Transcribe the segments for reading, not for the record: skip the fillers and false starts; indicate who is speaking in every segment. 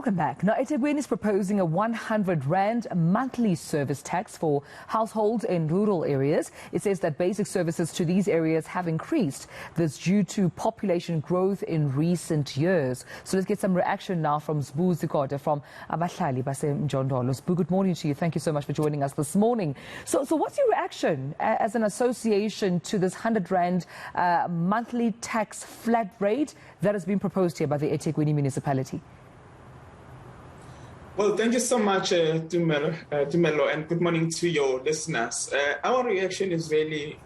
Speaker 1: Welcome back. Now, eThekwini is proposing a 100 Rand monthly service tax for households in rural areas. It says that basic services to these areas have increased. This due to population growth in recent years. So let's get some reaction now from Sbu Zikode from Abahlali, baseMjondolo. Sbu, good morning to you. Thank you so much for joining us this morning. So what's your reaction as an association to this 100 Rand monthly tax flat rate that has been proposed here by the eThekwini municipality?
Speaker 2: Well, thank you so much, Dumelo, and good morning to your listeners. Our reaction is really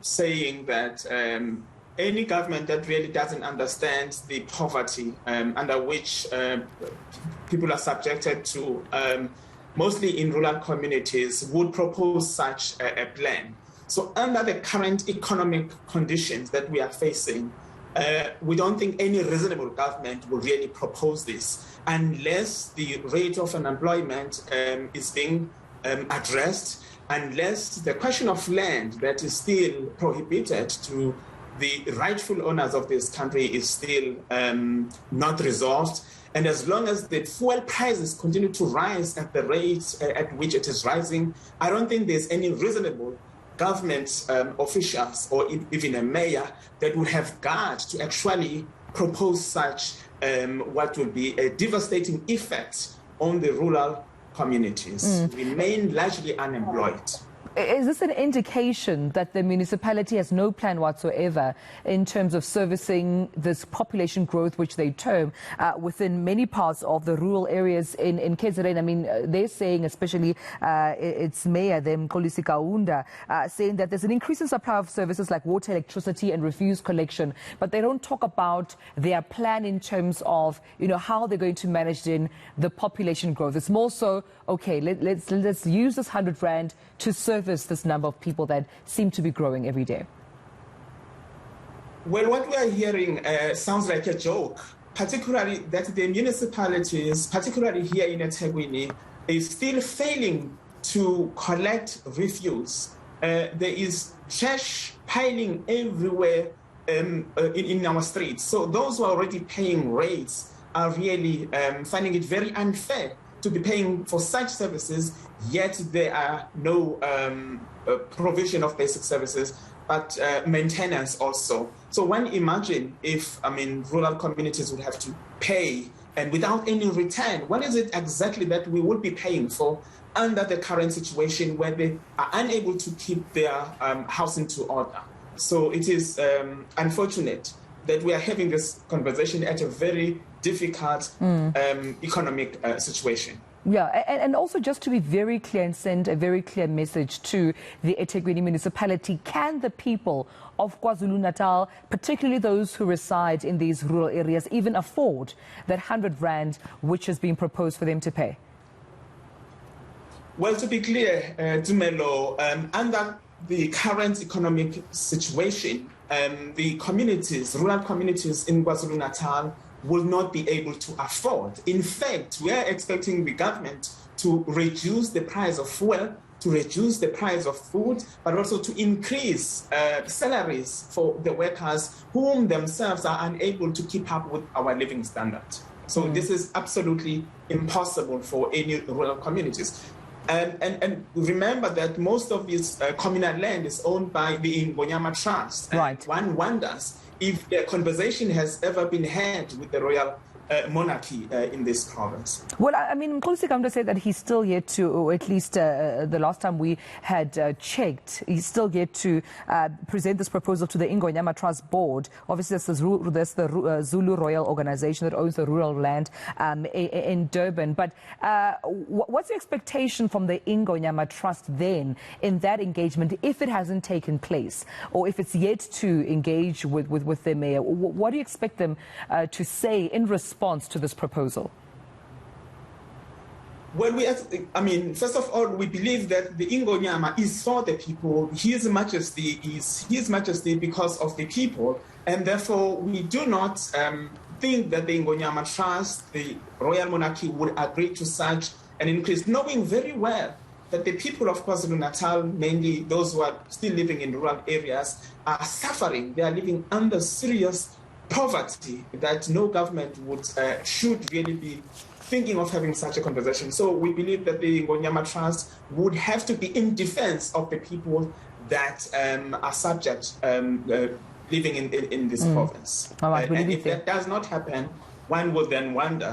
Speaker 2: saying that any government that really doesn't understand the poverty under which people are subjected to, mostly in rural communities, would propose such a plan. So under the current economic conditions that we are facing, we don't think any reasonable government will really propose this unless the rate of unemployment is being addressed, unless the question of land that is still prohibited to the rightful owners of this country is still not resolved. And as long as the fuel prices continue to rise at the rate at which it is rising, I don't think there's any reasonable government officials or even a mayor that would have got to actually propose such what would be a devastating effect on the rural communities, remain largely unemployed.
Speaker 1: Is this an indication that the municipality has no plan whatsoever in terms of servicing this population growth, which they term, within many parts of the rural areas in KZN? I mean, they're saying, especially its mayor, Mxolisi Kaunda, saying that there's an increase in supply of services like water, electricity and refuse collection, but they don't talk about their plan in terms of, how they're going to manage the population growth. It's more so, okay, let's use this 100 Rand to service this number of people that seem to be growing every day.
Speaker 2: Well, what we are hearing sounds like a joke, particularly that the municipalities, particularly here in eThekwini, is still failing to collect refuse. There is trash piling everywhere in our streets. So those who are already paying rates are really finding it very unfair to be paying for such services, yet there are no provision of basic services, but maintenance also. So one imagine if, rural communities would have to pay and without any return, what is it exactly that we would be paying for under the current situation where they are unable to keep their house into order? So it is unfortunate that we are having this conversation at a very difficult economic situation.
Speaker 1: Yeah, and also just to be very clear and send a very clear message to the eThekwini municipality, can the people of KwaZulu-Natal, particularly those who reside in these rural areas, even afford that 100 Rand which has been proposed for them to pay?
Speaker 2: Well, to be clear, Dumelo, under the current economic situation, the communities, rural communities in KwaZulu-Natal will not be able to afford. In fact, we are expecting the government to reduce the price of fuel, to reduce the price of food, but also to increase salaries for the workers whom themselves are unable to keep up with our living standard. So this is absolutely impossible for any rural communities. And remember that most of this communal land is owned by the Ingonyama Trust.
Speaker 1: Right.
Speaker 2: One wonders if the conversation has ever been had with the royal monarchy in this province.
Speaker 1: Well, Mxolisi Kaunda said that he's still yet to, or at least the last time we had checked, he's still yet to present this proposal to the Ingonyama Trust Board. Obviously, there's the Zulu Royal Organization that owns the rural land in Durban. But what's the expectation from the Ingonyama Trust then in that engagement, if it hasn't taken place, or if it's yet to engage with their mayor? What do you expect them to say in response to this proposal?
Speaker 2: Well, first of all, we believe that the Ingonyama is for the people. His Majesty is His Majesty because of the people. And therefore, we do not think that the Ingonyama Trust, the royal monarchy, would agree to such an increase, knowing very well that the people of KwaZulu-Natal, mainly those who are still living in rural areas, are suffering. They are living under serious poverty that no government should really be thinking of having such a conversation. So we believe that the Ngonyama Trust would have to be in defense of the people that are subject living in this province.
Speaker 1: All right,
Speaker 2: and if that does not happen, one will then wonder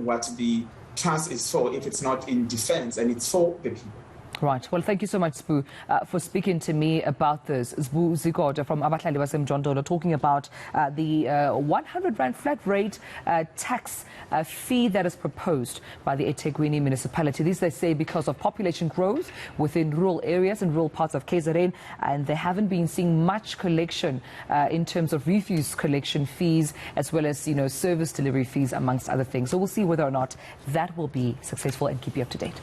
Speaker 2: what the trust is for if it's not in defense and it's for the people.
Speaker 1: Right. Well, thank you so much, Sbu, for speaking to me about this. Sbu Zikode from Abahlali baseMjondolo talking about the 100 Rand flat rate tax fee that is proposed by the eThekwini municipality. This, they say, because of population growth within rural areas and rural parts of KZN, and they haven't been seeing much collection in terms of refuse collection fees, as well as, service delivery fees, amongst other things. So we'll see whether or not that will be successful and keep you up to date.